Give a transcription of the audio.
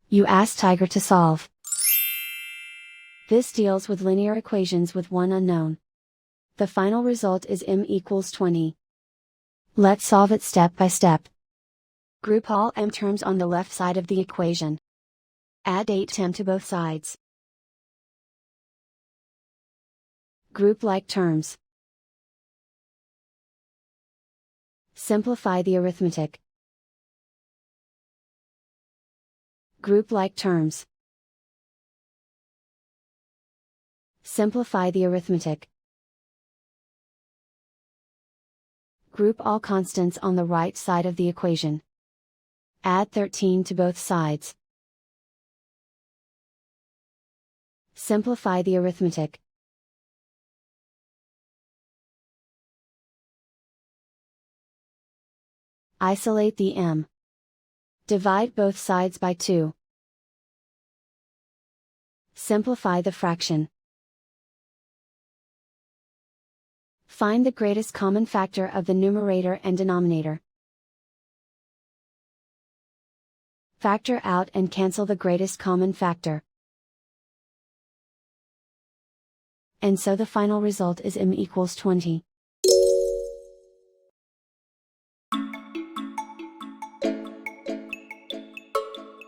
You ask Tiger to solve. This deals with linear equations with one unknown. The final result is m equals 20. Let's solve it step by step. Group all m terms on the left side of the equation. Add 8m to both sides. Group like terms. Simplify the arithmetic. Group like terms. Simplify the arithmetic. Group all constants on the right side of the equation. Add 13 to both sides. Simplify the arithmetic. Isolate the m. Divide both sides by 2. Simplify the fraction. Find the greatest common factor of the numerator and denominator. Factor out and cancel the greatest common factor. And so the final result is m equals 20.